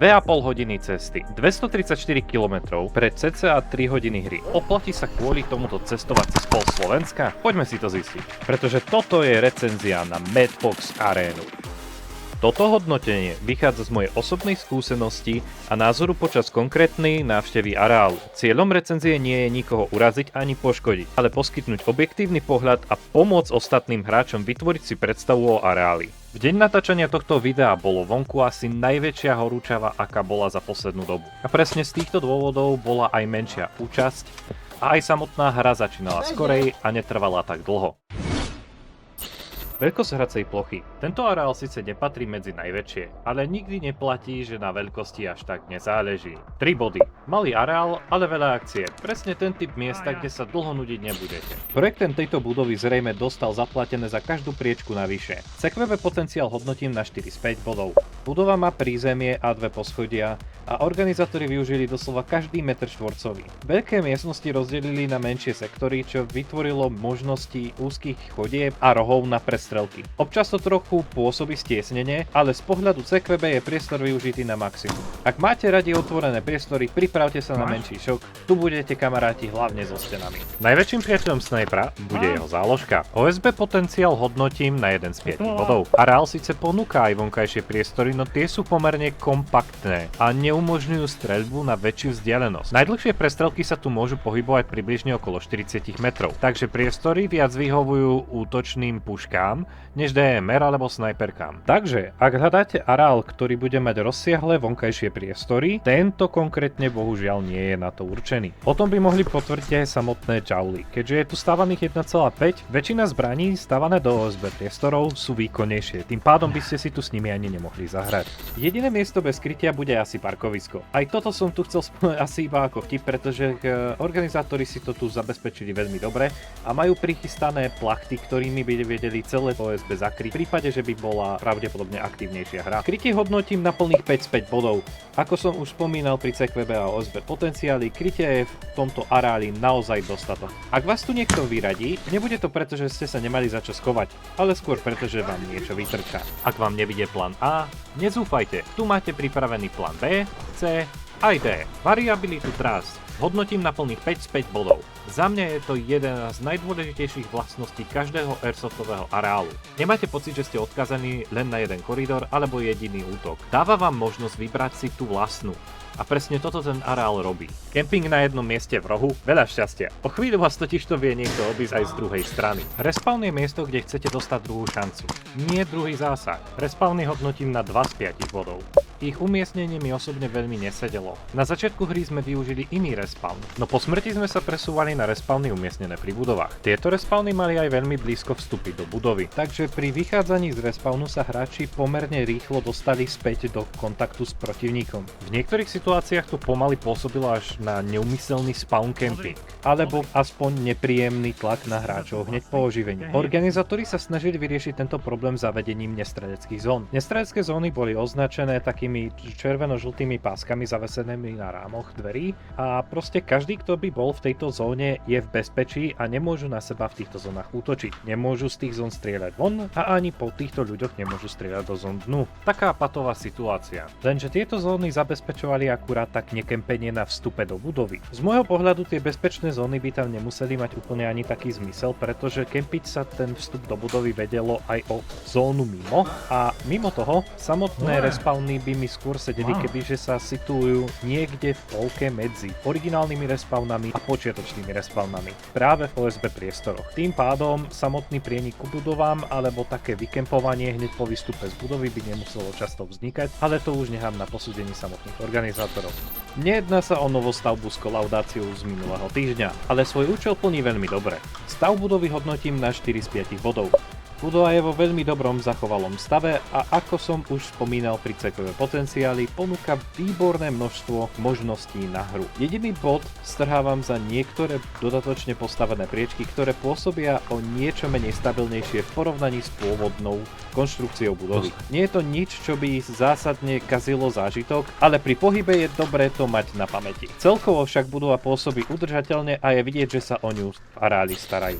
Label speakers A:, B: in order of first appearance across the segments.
A: 2,5 hodiny cesty, 234 km pre cca 3 hodiny hry. Oplatí sa kvôli tomuto cestovať cez pol Slovenska? Poďme si to zistiť, pretože toto je recenzia na Madbox Arénu. Toto hodnotenie vychádza z mojej osobnej skúsenosti a názoru počas konkrétnej návštevy areálu. Cieľom recenzie nie je nikoho uraziť ani poškodiť, ale poskytnúť objektívny pohľad a pomôcť ostatným hráčom vytvoriť si predstavu o areáli. V deň natáčania tohto videa bolo vonku asi najväčšia horúčava, aká bola za poslednú dobu. A presne z týchto dôvodov bola aj menšia účasť a aj samotná hra začínala skorej a netrvala tak dlho. Veľkosť hracej plochy. Tento areál síce nepatrí medzi najväčšie, ale nikdy neplatí, že na veľkosti až tak nezáleží. 3 body. Malý areál, ale veľa akcie. Presne ten typ miesta, kde sa dlho nudiť nebudete. Projektant tejto budovy zrejme dostal zaplatené za každú priečku navyše. CQB potenciál hodnotím na 4 z 5 bodov. Budova má prízemie a 2 poschodia a organizátori využili doslova každý meter štvorcový. Veľké miestnosti rozdelili na menšie sektory, čo vytvorilo možnosti úzkých chodieb a rohov na prestrelky. Občas to trochu pôsobí stiesnenie, ale z pohľadu CQB je priestor využitý na maximum. Ak máte radi otvorené priestory, pripravte sa na menší šok, tu budete kamaráti hlavne so stenami. Najväčším priateľom snajpera bude jeho záložka. OSB potenciál hodnotím na 1 z 5 bodov. Areál síce ponúka aj vonkajšie priestory, no tie sú pomerne kompaktné a neumožňujú streľbu na väčšiu vzdialenosť. Najdlhšie prestrelky sa tu môžu pohybovať približne okolo 40 metrov, takže priestory viac vyhovujú útočným puškám než DMR alebo snajperkám. Takže, ak hľadáte areál, ktorý bude mať rozsiahle vonkajšie priestory, tento konkrétne bohužiaľ nie je na to určený. O tom by mohli potvrdiť aj samotné Jauly. Keďže je tu stávaných 1,5, väčšina zbraní stávané do OSB priestorov sú výkonnejšie, tým pádom by ste si tu s nimi ani nemohli zahrať. Jediné miesto bez krytia bude asi parkovisko. Aj toto som tu chcel spomenúť asi iba ako vtip, pretože organizátori si to tu zabezpečili veľmi dobre a majú prichystané plachty, ktorými by vedeli celé OSB zakryť v prípade, že by bola pravdepodobne aktívnejšia hra. Krytie hodnotím na plných 5 z 5 bodov. Ako som už spomínal pri CQB a OSB potenciáli, krytie je v tomto areáli naozaj dostatok. Ak vás tu niekto vyradí, nebude to preto, že ste sa nemali za čo skovať, ale skôr preto, že vám niečo vytrčá. Ak vám nevidie plán A, nezúfajte, tu máte pripravený plán B, C aj D. Variabilitu trás hodnotím na plných 5 z 5 bodov. Za mňa je to jedna z najdôležitejších vlastností každého airsoftového areálu. Nemáte pocit, že ste odkazaní len na jeden koridor alebo jediný útok. Dáva vám možnosť vybrať si tú vlastnú. A presne toto ten areál robí. Camping na jednom mieste v rohu, veľa šťastia. O chvíľu vás totižto vie niekto obísť aj z druhej strany. Respawn je miesto, kde chcete dostať druhú šancu. Nie druhý zásah. Respawny hodnotím na 2 z 5 bodov. Ich umiestnenie mi osobne veľmi nesedelo. Na začiatku hry sme využili iný respawn, no po smrti sme sa presúvali na respawny umiestnené pri budovách. Tieto respawny mali aj veľmi blízko vstúpiť do budovy, takže pri vychádzaní z respawnu sa hráči pomerne rýchlo dostali späť do kontaktu s protivníkom. V niektorých situáciách to pomaly pôsobilo až na neumyselný spawn camping, alebo aspoň nepríjemný tlak na hráčov hneď po oživení. Organizátori sa snažili vyriešiť tento problém zavedením nestreleckých zón. Nestrelecké zóny boli označené takými červeno-žltými páskami zavesenými na rámoch dverí a proste každý, kto by bol v tejto zóne, je v bezpečí a nemôžu na seba v týchto zónach útočiť. Nemôžu z tých zón strieľať von a ani po týchto ľuďoch nemôžu strieľať do zón dnu. Taká patová situácia. Lenže tieto zóny zabezpečovali akurát tak nekempenie na vstupe do budovy. Z môjho pohľadu tie bezpečné zóny by tam nemuseli mať úplne ani taký zmysel, pretože kempiť sa ten vstup do budovy vedelo aj o zónu mimo a mimo toho samotné respawny by mi skôr sedeli, kebyže sa situujú niekde v polke medzi originálnymi respawnami a počiatočnými respawnami práve v OSB priestoroch. Tým pádom samotný prienik ku budovám alebo také vykempovanie hneď po výstupe z budovy by nemuselo často vznikať, ale to už nechám na posúdení samotných organizátorov. Nejedná sa o novostavbu s kolaudáciou z minulého týždňa, ale svoj účel plní veľmi dobre. Stav budovy hodnotím na 4 z 5 bodov. Budova je vo veľmi dobrom zachovalom stave a ako som už spomínal pri CQB potenciáli, ponúka výborné množstvo možností na hru. Jediný bod strhávam za niektoré dodatočne postavené priečky, ktoré pôsobia o niečo menej stabilnejšie v porovnaní s pôvodnou konštrukciou budovy. Nie je to nič, čo by zásadne kazilo zážitok, ale pri pohybe je dobré to mať na pamäti. Celkovo však budova pôsobí udržateľne a je vidieť, že sa o ňu v areáli starajú.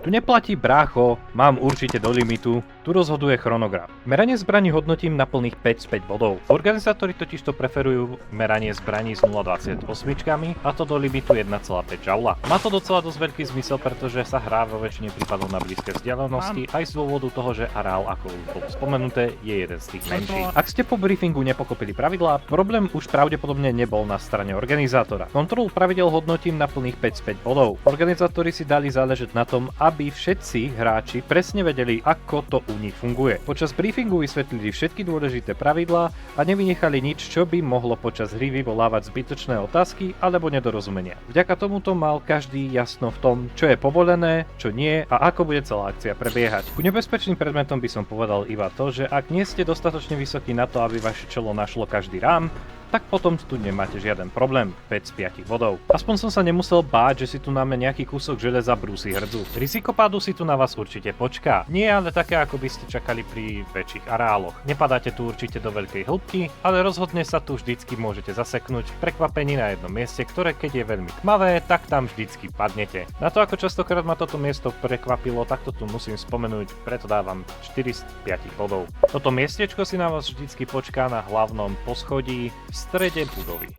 A: Tu neplatí brácho, mám určite do limitu. Tu rozhoduje chronograf. Meranie zbraní hodnotím na plných 5 z 5 bodov. Organizátori totižto preferujú meranie zbraní s 0,28 a to do limitu 1,5 joule. Má to docela dosť veľký zmysel, pretože sa hrá vo väčšine prípadov na blízke vzdialenosti aj z dôvodu toho, že areál, ako už bolo spomenuté, je jeden z tých menších. Ak ste po briefingu nepokopili pravidlá, problém už pravdepodobne nebol na strane organizátora. Kontrolu pravidel hodnotím na plných 5 z 5 bodov. Organizátori si dali záležať na tom, aby všetci hráči presne vedeli, ako to u nich funguje. Počas briefingu vysvetlili všetky dôležité pravidlá a nevynechali nič, čo by mohlo počas hry vyvolávať zbytočné otázky alebo nedorozumenia. Vďaka tomuto mal každý jasno v tom, čo je povolené, čo nie a ako bude celá akcia prebiehať. Ku nebezpečným predmetom by som povedal iba to, že ak nie ste dostatočne vysokí na to, aby vaše čelo našlo každý rám, tak potom tu nemáte žiaden problém, 5 z 5 bodov. Aspoň som sa nemusel báť, že si tu máme nejaký kúsok železa brúsi hrdzu. Riziko pádu si tu na vás určite počká. Nie ale také, ako by ste čakali pri väčších areáloch. Nepadáte tu určite do veľkej hĺbky, ale rozhodne sa tu vždycky môžete zaseknúť v prekvapení na jednom mieste, ktoré keď je veľmi tmavé, tak tam vždycky padnete. Na to, ako častokrát ma toto miesto prekvapilo, tak to tu musím spomenúť, preto dávam 4 z 5 bodov. Toto miestečko si na vás vždycky počká na hlavnom poschodí v strede budovy.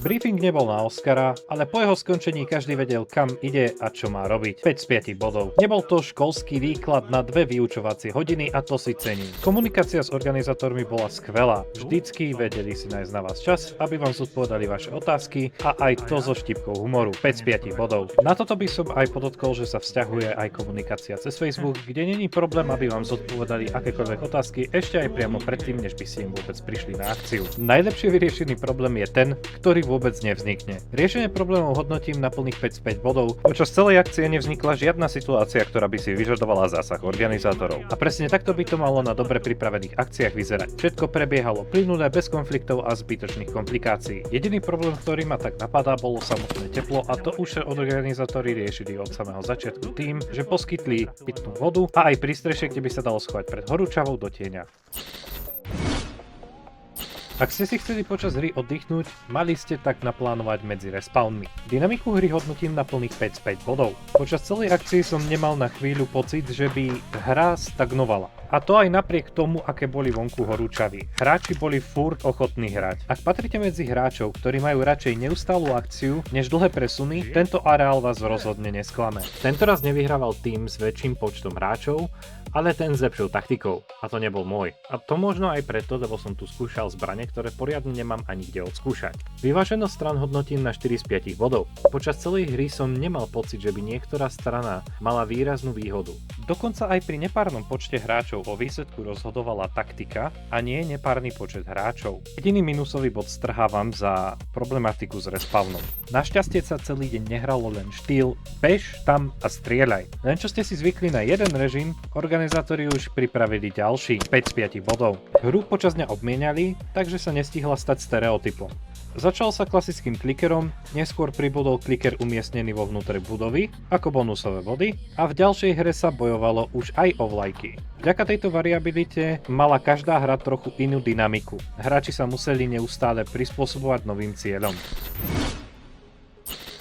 A: Briefing nebol na Oscara, ale po jeho skončení každý vedel, kam ide a čo má robiť. 5 z 5 bodov. Nebol to školský výklad na 2 vyučovacie hodiny a to si cením. Komunikácia s organizátormi bola skvelá. Vždycky vedeli si nájsť na vás čas, aby vám zodpovedali vaše otázky a aj to so štipkou humoru. 5 z 5 bodov. Na toto by som aj podotkol, že sa vzťahuje aj komunikácia cez Facebook, kde není problém, aby vám zodpovedali akékoľvek otázky ešte aj priamo predtým, než by ste im vôbec prišli na akciu. Najlepšie vyriešený problém je ten, ktorý vôbec nevznikne. Riešenie problémov hodnotím na plných 5 z 5 bodov. Počas celej akcie nevznikla žiadna situácia, ktorá by si vyžadovala zásah organizátorov. A presne takto by to malo na dobre pripravených akciách vyzerať. Všetko prebiehalo plynule, bez konfliktov a zbytočných komplikácií. Jediný problém, ktorý ma tak napadá, bolo samotné teplo a to už organizátori riešili od samého začiatku tým, že poskytli pitnú vodu a aj prístrešie, kde by sa dalo schovať pred horúčavou do tieňa. Ak ste si chceli počas hry oddychnúť, mali ste tak naplánovať medzi respawnmi. Dynamiku hry hodnotím na plných 5 z 5 bodov. Počas celej akcie som nemal na chvíľu pocit, že by hra stagnovala. A to aj napriek tomu, aké boli vonku horúčaví. Hráči boli furt ochotní hrať. Ak patríte medzi hráčov, ktorí majú radšej neustálú akciu než dlhé presuny, tento areál vás rozhodne nesklame. Tentoraz nevyhrával tým s väčším počtom hráčov, ale ten s lepšou taktikou. A to nebol môj. A to možno aj preto, lebo som tu skúšal zbrane, ktoré poriadne nemám ani kde odskúšať. Vyváženosť strán hodnotím na 4 z 5 bodov. Počas celej hry som nemal pocit, že by niektorá strana mala výraznú výhodu. Dokonca aj pri nepárnom počte hráčov o výsledku rozhodovala taktika a nie nepárny počet hráčov. Jediný minusový bod strhávam za problematiku s respawnom. Našťastie sa celý deň nehralo len štýl bež tam a strieľaj. Len čo ste si zvykli na jeden režim, organizátori už pripravili ďalší 5 z 5 bodov. Hru počas dňa obmieniali, takže sa nestihla stať stereotypom. Začal sa klasickým klikerom, neskôr pribudol kliker umiestnený vo vnútri budovy ako bonusové body a v ďalšej hre sa bojovalo už aj o vlajky. Vďaka tejto variabilite mala každá hra trochu inú dynamiku. Hráči sa museli neustále prispôsobovať novým cieľom.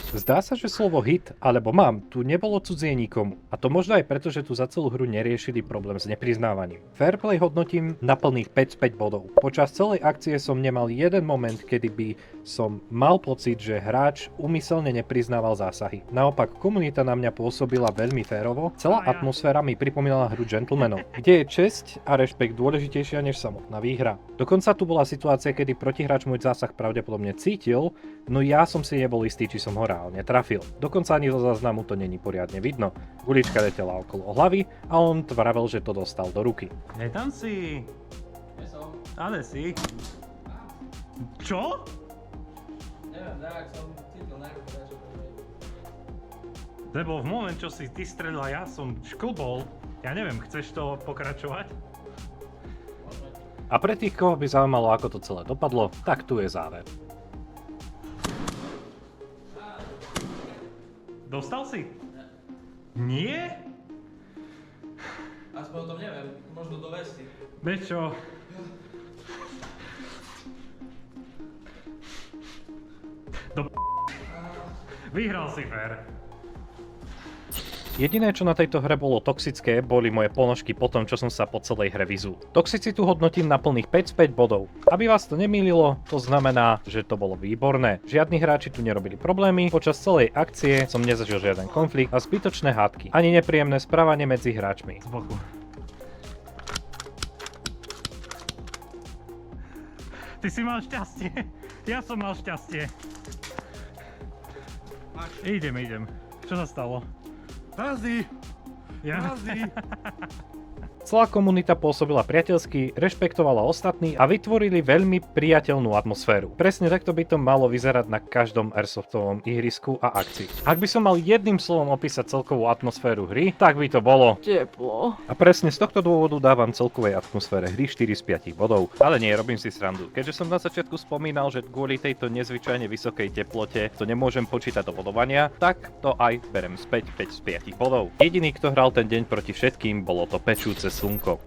A: Zdá sa, že slovo hit alebo mám tu nebolo cudzie nikomu. A to možno aj preto, že tu za celú hru neriešili problém s nepriznávaním. Fairplay hodnotím na plných 5 z 5 bodov. Počas celej akcie som nemal jeden moment, kedy by som mal pocit, že hráč úmyselne nepriznával zásahy. Naopak, komunita na mňa pôsobila veľmi férovo. Celá atmosféra mi pripomínala hru gentlemanov, kde je česť a rešpekt dôležitejšia než samotná výhra. Dokonca tu bola situácia, kedy protihráč môj zásah pravdepodobne cítil, no ja som si nebol istý, či som ho reálne trafil. Dokonca ani zo záznamu to není poriadne vidno. Gulička letela okolo hlavy a on vravel, že to dostal do ruky.
B: Hej, tam si. Ale si. Čo?
C: Neviem, tak som cítil najprv niečo.
B: Lebo v moment, čo si ty strelil a ja som šklbol, ja neviem, chceš to pokračovať?
A: A pre tých, koho by zaujímalo, ako to celé dopadlo, tak tu je záver.
B: Dostal si? Nie?
C: Aspoň o tom neviem, možno do vesti.
B: Vieš čo? Vyhral si, Fer.
A: Jediné, čo na tejto hre bolo toxické, boli moje ponožky po tom, čo som sa po celej hre vyzul. Toxicitu hodnotím na plných 5 z 5 bodov. Aby vás to nemýlilo, to znamená, že to bolo výborné. Žiadni hráči tu nerobili problémy, počas celej akcie som nezažil žiaden konflikt a zbytočné hádky, ani nepríjemné správanie medzi hráčmi.
B: Z boku. Ty si mal šťastie. Ja som mal šťastie. Idem. Čo sa stalo?
D: Nazdý!
B: Ja?
D: Nazdý!
A: Celá komunita pôsobila priateľsky, rešpektovala ostatní a vytvorili veľmi priateľnú atmosféru. Presne takto by to malo vyzerať na každom airsoftovom ihrisku a akcii. Ak by som mal jedným slovom opísať celkovú atmosféru hry, tak by to bolo
E: Teplo.
A: a presne z tohto dôvodu dávam celkovej atmosfére hry 4 z 5 bodov. Ale nie, robím si srandu. Keďže som na začiatku spomínal, že kvôli tejto nezvyčajne vysokej teplote to nemôžem počítať do bodovania, tak to aj berem späť 5 z 5 bodov. Jediný, kto hral ten deň proti všetkým, bolo to pečúce slnko.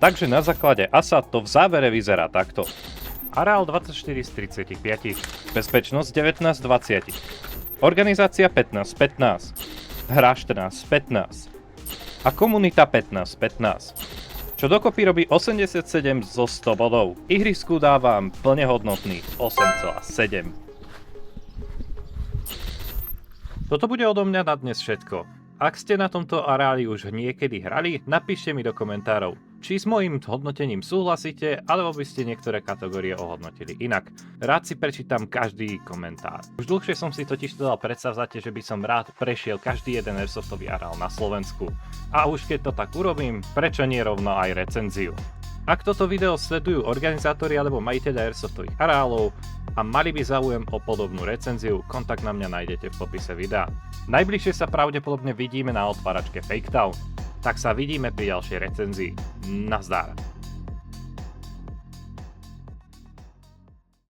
A: Takže na základe ASA to v závere vyzerá takto. Areál 24 z 35, bezpečnosť 19 z 20, organizácia 15 z 15, hra 14 z 15 a komunita 15 z 15. Čo dokopy robí 87 zo 100 bodov. Ihrisku dávam plne hodnotných 8,7. Toto bude odo mňa na dnes všetko. Ak ste na tomto areáli už niekedy hrali, napíšte mi do komentárov, či s mojím hodnotením súhlasíte, alebo by ste niektoré kategórie ohodnotili inak. Rád si prečítam každý komentár. Už dlhšie som si totiž dal predsavzatie, že by som rád prešiel každý jeden airsoftový areál na Slovensku. A už keď to tak urobím, prečo nie rovno aj recenziu? Ak toto video sledujú organizátori alebo majiteľe airsoftových areálov a mali by záujem o podobnú recenziu, kontakt na mňa nájdete v popise videa. Najbližšie sa pravdepodobne vidíme na otváračke Fake Town. Tak sa vidíme pri ďalšej recenzii. Nazdar.